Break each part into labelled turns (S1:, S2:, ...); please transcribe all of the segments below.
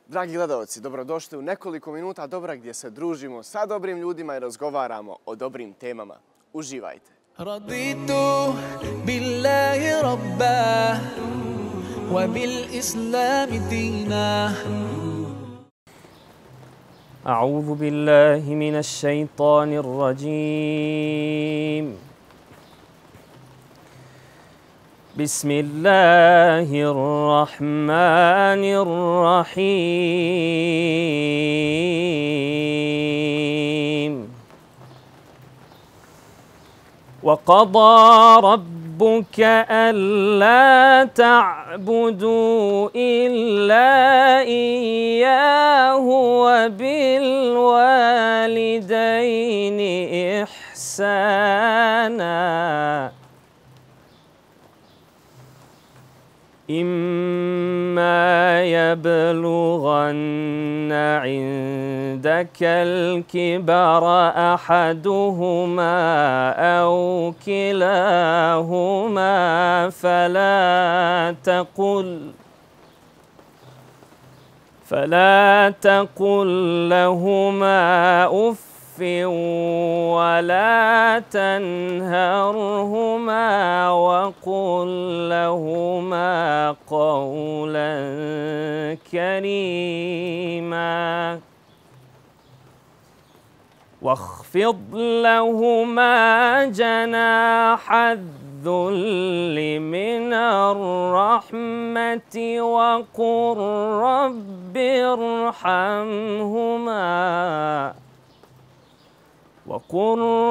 S1: Dragi gledalci, dobrodošli u nekoliko minuta dobra gdje se družimo sa dobrim ljudima i razgovaramo o dobrim temama. Uživajte!
S2: رضيت بالله ربا وبالإسلام دينا
S3: أعوذ بالله من الشيطان الرجيم بسم الله الرحمن الرحيم وقضى ربك ألا تعبدوا إلا إياه وبالوالدين إحسانا إما يبلغن عندك الكبر أحدهما أو كلاهما فلا تقل لهما أف ولا تنهرهما وقل لهما قولا كريما واخفض لهما جناح الذل من الرحمة وقل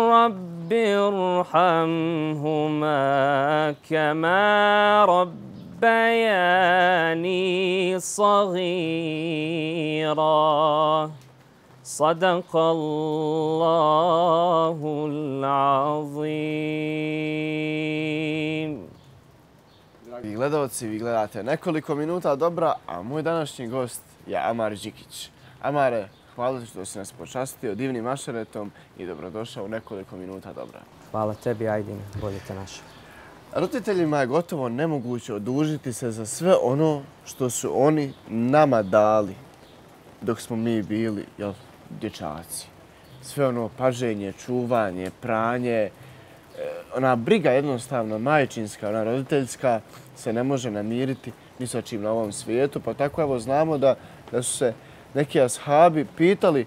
S3: رب ارحمهما كما ربياني صغيرا صدق الله العظيم.
S1: Dragi gledalci, vi gledate nekoliko minuta dobra, a moj današnji gost je Amar Đikić. Amare, hvala što si nas počastio divnim ašeretom i dobrodošao u nekoliko minuta dobra.
S3: Hvala tebi, Ajdin, bolje te našao.
S1: Roditeljima je gotovo nemoguće odužiti se za sve ono što su oni nama dali dok smo mi bili dječaci. Sve ono paženje, čuvanje, pranje, ona briga jednostavno majčinska, ona roditeljska se ne može namiriti ni sa čim na ovom svijetu. Pa tako evo znamo da su se neki ashabi pitali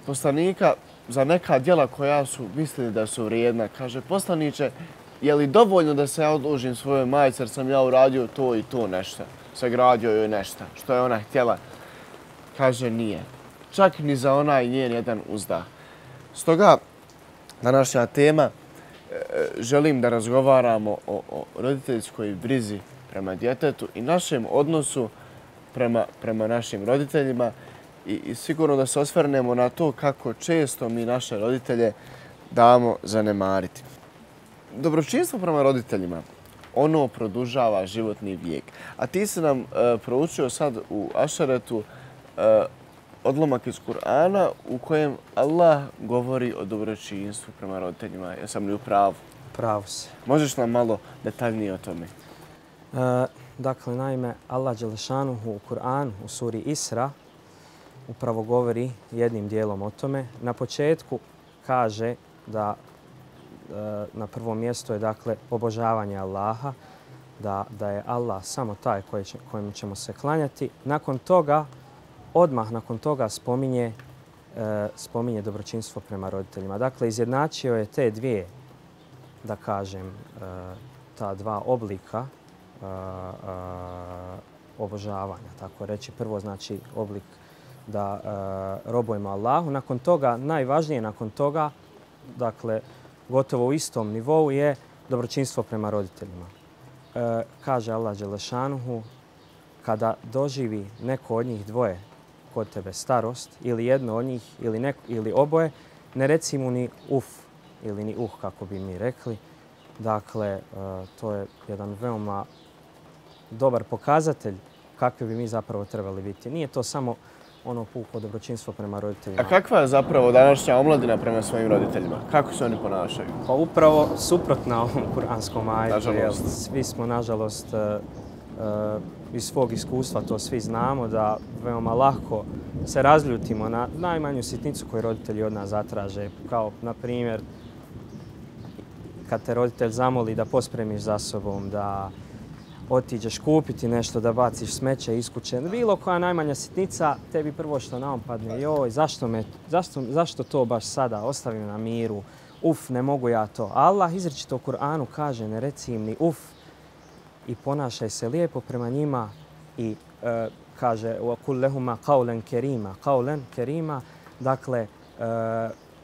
S1: poslanika za neka djela koja su mislili da su vrijedna. Kaže, poslaniče, je li dovoljno da se ja odužim svojoj majci jer sam ja uradio to i to nešto, sagradio joj nešto što je ona htjela? Kaže, nije. Čak ni za onaj njen jedan uzdah. Stoga, današnja tema, želim da razgovaramo o roditeljskoj brizi prema djetetu i našem odnosu prema našim roditeljima i sigurno da se osvrnemo na to kako često mi naše roditelje damo zanemariti. Dobročinstvo prema roditeljima, ono produžava životni vijek. A ti si nam proučio sad u ašaretu odlomak iz Kur'ana u kojem Allah govori o dobročinstvu prema roditeljima. Jesam li u pravu?
S3: Pravo si.
S1: Možeš nam malo detaljnije o tome?
S3: Dakle, naime, Allah Đelešanuhu u Kur'anu, u suri Isra, upravo govori jednim dijelom o tome. Na početku kaže da na prvom mjestu je dakle obožavanje Allaha, da je Allah samo taj kojem ćemo se klanjati. Nakon toga, odmah nakon toga spominje dobročinstvo prema roditeljima. Dakle, izjednačio je te dvije, da kažem, ta dva oblika obožavanja, tako reći. Prvo znači oblik da robujemo Allahu. Nakon toga, najvažnije nakon toga, dakle, gotovo u istom nivou je dobročinstvo prema roditeljima. Kaže Allah Đelešanuhu, kada doživi neko od njih dvoje kod tebe starost, ili jedno od njih, ili oboje, ne reci mu ni uf ili ni kako bi mi rekli. Dakle, to je jedan veoma dobar pokazatelj kakvi bi mi zapravo trebali biti. Nije to samo ono puko dobročinstvo prema roditeljima.
S1: A kakva je zapravo današnja omladina prema svojim roditeljima? Kako se oni ponašaju?
S3: Pa upravo suprotna ovom kuranskom ajetu.
S1: Nažalost.
S3: Svi smo, nažalost, iz svog iskustva to svi znamo, da veoma lako se razljutimo na najmanju sitnicu koju roditelji od nas zatraže. Kao, na primjer, kad te roditelj zamoli da pospremiš za sobom, da otiđeš kupiti nešto, da baciš smeće iz kuće. Bilo koja najmanja sitnica, tebi prvo što na um padne, joj, zašto to baš sada, ostavi me na miru, uf, ne mogu ja to. Allah izričito u Kur'anu kaže, ne reci im ni uf i ponašaj se lijepo prema njima i kaže وَقُلْ لَهُمَا قَوْلًا كَرِيمًا, dakle,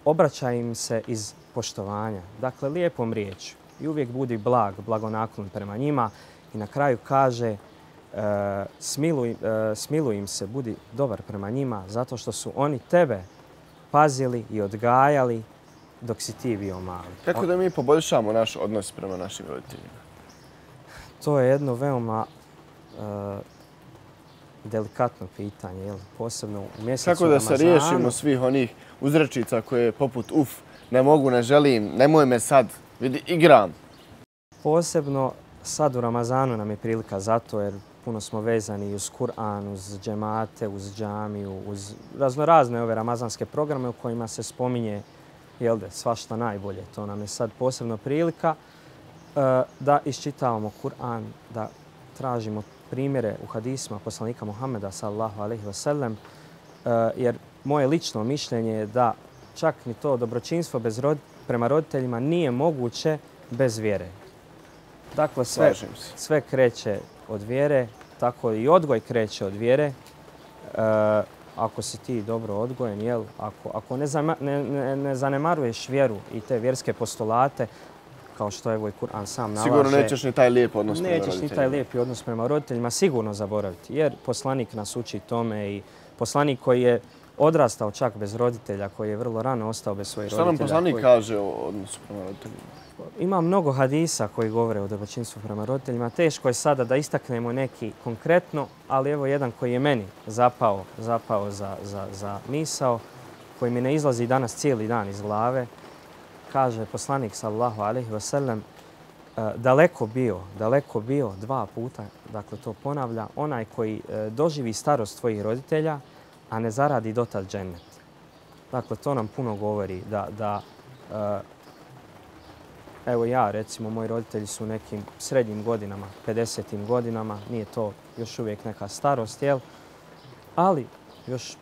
S3: obraćaj im se iz poštovanja, dakle, lijepom riječju i uvijek budi blagonaklon prema njima. I na kraju kaže, smiluj im se, budi dobar prema njima, zato što su oni tebe pazili i odgajali dok si ti bio mali.
S1: Kako da mi poboljšamo naš odnos prema našim roditeljima?
S3: To je jedno veoma delikatno pitanje, jel? Posebno u mjesecu
S1: Kako da
S3: Ramazanu.
S1: se riješimo svih onih uzrečica koje poput uf, ne mogu, ne želim, nemoj me sad, vidi, igram.
S3: Posebno sad u Ramazanu nam je prilika zato jer puno smo vezani uz Kur'an, uz džemate, uz džamiju, uz razne ove ramazanske programe u kojima se spominje svašta najbolje. To nam je sad posebno prilika da iščitavamo Kur'an, da tražimo primjere u hadisima poslanika Muhammeda sallallahu alejhi ve sellem, jer moje lično mišljenje je da čak ni to dobročinstvo prema roditeljima nije moguće bez vjere. Dakle, sve kreće od vjere, tako i odgoj kreće od vjere. Ako si ti dobro odgojen, jel? Ako ne zanemaruješ vjeru i te vjerske postulate, kao što evo i Kur'an sam nalaže.
S1: Sigurno nećeš ni taj lijep odnos prema roditeljima.
S3: Nećeš ni taj lijepi odnos prema roditeljima sigurno zaboraviti, jer poslanik nas uči tome i poslanik koji je odrastao čak bez roditelja, koji je vrlo rano ostao bez svojih roditelja.
S1: Šta nam poslanik kaže o odnosu prema roditeljima?
S3: Ima mnogo hadisa koji govore o dobročinstvu prema roditeljima. Teško je sada da istaknemo neki konkretno, ali evo jedan koji je meni zapao za misao, koji mi ne izlazi danas cijeli dan iz glave. Kaže poslanik sallallahu alejhi ve sellem, daleko bio 2 puta, dakle to ponavlja, onaj koji doživi starost tvojih roditelja, a ne zaradi dotad džennet. Dakle, to nam puno govori da evo ja, recimo, moji roditelji su u nekim srednjim godinama, 50. godinama, nije to još uvijek neka starost, jel? Ali još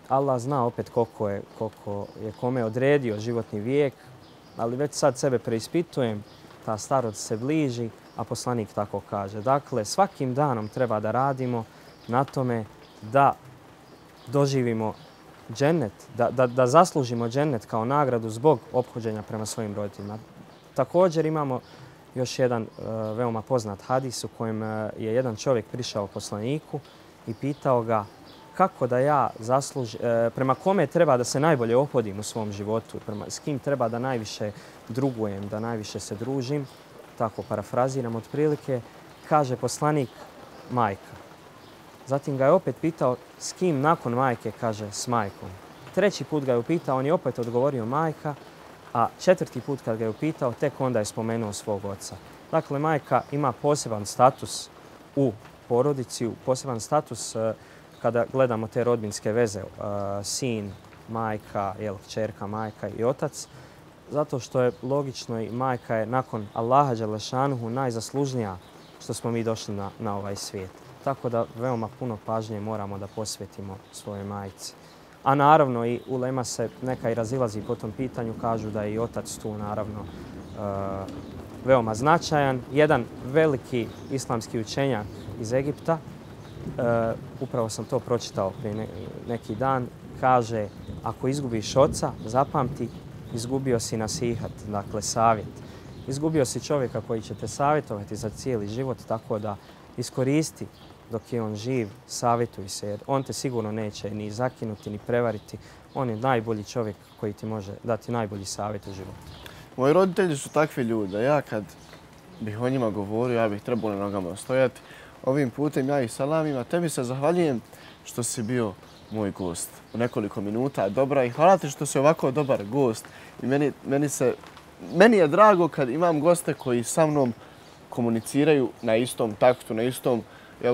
S3: Allah zna opet koliko je kome odredio životni vijek, ali već sad sebe preispitujem, ta starost se bliži, a poslanik tako kaže. Dakle, svakim danom treba da radimo na tome da doživimo džennet, da zaslužimo džennet kao nagradu zbog ophođenja prema svojim roditeljima. Također imamo još jedan veoma poznat hadis u kojem je jedan čovjek prišao poslaniku i pitao ga kako da ja prema kome treba da se najbolje ophodim u svom životu, s kim treba da najviše drugujem, da najviše se družim. Tako parafraziram otprilike. Kaže poslanik majka. Zatim ga je opet pitao s kim nakon majke, kaže s majkom. 3. put ga je upitao, on je opet odgovorio majka, a 4. put kad ga je upitao, tek onda je spomenuo svog oca. Dakle, majka ima poseban status u porodici, poseban status kada gledamo te rodbinske veze, sin, majka, kćerka, majka i otac, zato što je logično i majka je nakon Allaha dželešanuhu najzaslužnija što smo mi došli na ovaj svijet. Tako da veoma puno pažnje moramo da posvetimo svojoj majci. A naravno i ulema se neka i razilazi po tom pitanju, kažu da je i otac tu naravno veoma značajan. Jedan veliki islamski učenjak iz Egipta, upravo sam to pročitao prije neki dan, kaže ako izgubiš oca, zapamti, izgubio si nasihat, dakle savjet. Izgubio si čovjeka koji će te savjetovati za cijeli život, tako da iskoristi dok je on živ, savjetuj se, jer on te sigurno neće ni zakinuti, ni prevariti. On je najbolji čovjek koji ti može dati najbolji savjet u životu.
S1: Moji roditelji su takvi ljudi, da ja kad bih o njima govorio, ja bih trebao na nogama stojati. Ovim putem ja ih salamim, a tebi se zahvaljujem što si bio moj gost u nekoliko minuta. Dobra i hvala ti što si ovako dobar gost. I meni je drago kad imam goste koji sa mnom komuniciraju na istom taktu, na istom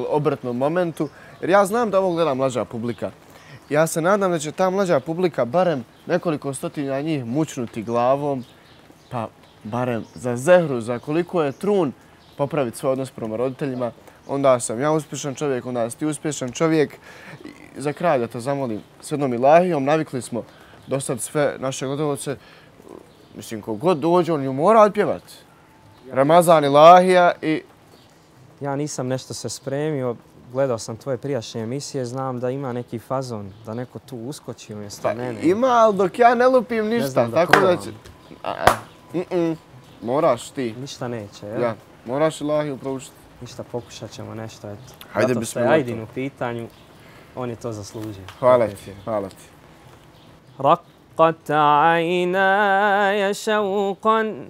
S1: obratnom momentu. Jer ja znam da ovo gleda mlađa publika. Ja se nadam da će ta mlađa publika barem nekoliko stotina njih mučnuti glavom, pa barem za zehru, za koliko je trun, popraviti svoj odnos prema roditeljima. Onda sam ja uspješan čovjek, onda si ti uspješan čovjek. I za kraj da te zamolim s jednom ilahijom, navikli smo do sad sve naše gledalce, mislim, kogod dođe, on ju mora otpjevati. Ramazan, ilahija i...
S3: Ja nisam nešto se spremio, gledao sam tvoje prijašnje emisije, znam da ima neki fazon, da neko tu uskoči umjesto mene.
S1: Ima, ali dok ja ne lupim ništa,
S3: znam da
S1: tako da
S3: probam.
S1: će... Moraš ti.
S3: Ništa neće, jel?
S1: Ja, moraš ilahiju proučiti.
S3: Ništa, pokušat ćemo nešto, eto.
S1: Hajde,
S3: Zato što je
S1: bismillah.
S3: Ajdin u pitanju, on je to zaslužio.
S1: Hvala ti, hvala ti.
S3: رقت عيناي شوقا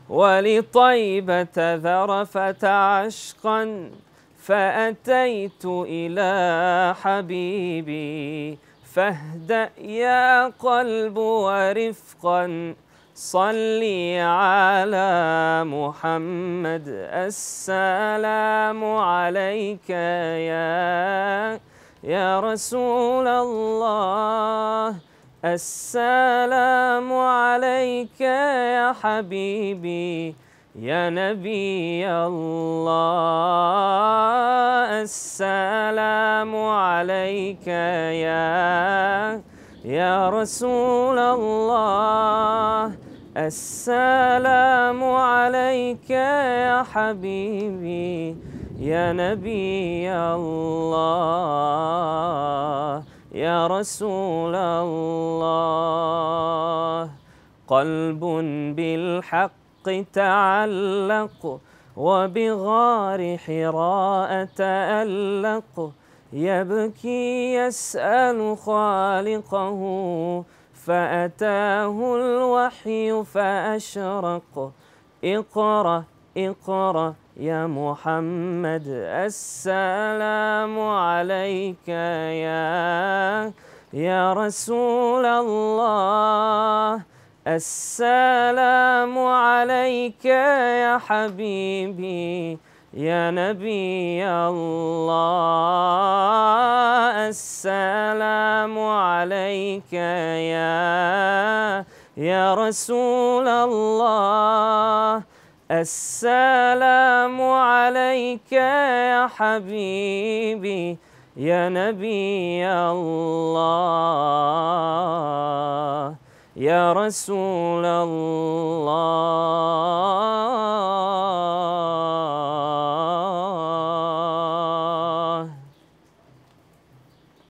S3: ولطيبة ذرفت عشقا فأتيت إلى حبيبي فاهدأ يا قلب ورفقا صلي على محمد السلام عليك يا رسول الله السلام عليك يا حبيبي يا نبي الله السلام عليك يا رسول الله السلام عليك يا حبيبي يا نبي الله يا رسول الله قلب بالحق تعلق وبغار حراء تألق يبكي يسأل خالقه فأتاه الوحي فأشرق اقرأ اقرأ يا محمد السلام عليك يا رسول الله السلام عليك يا حبيبي يا نبي الله السلام عليك يا رسول الله السلام عليك يا حبيبي يا نبي الله يا رسول الله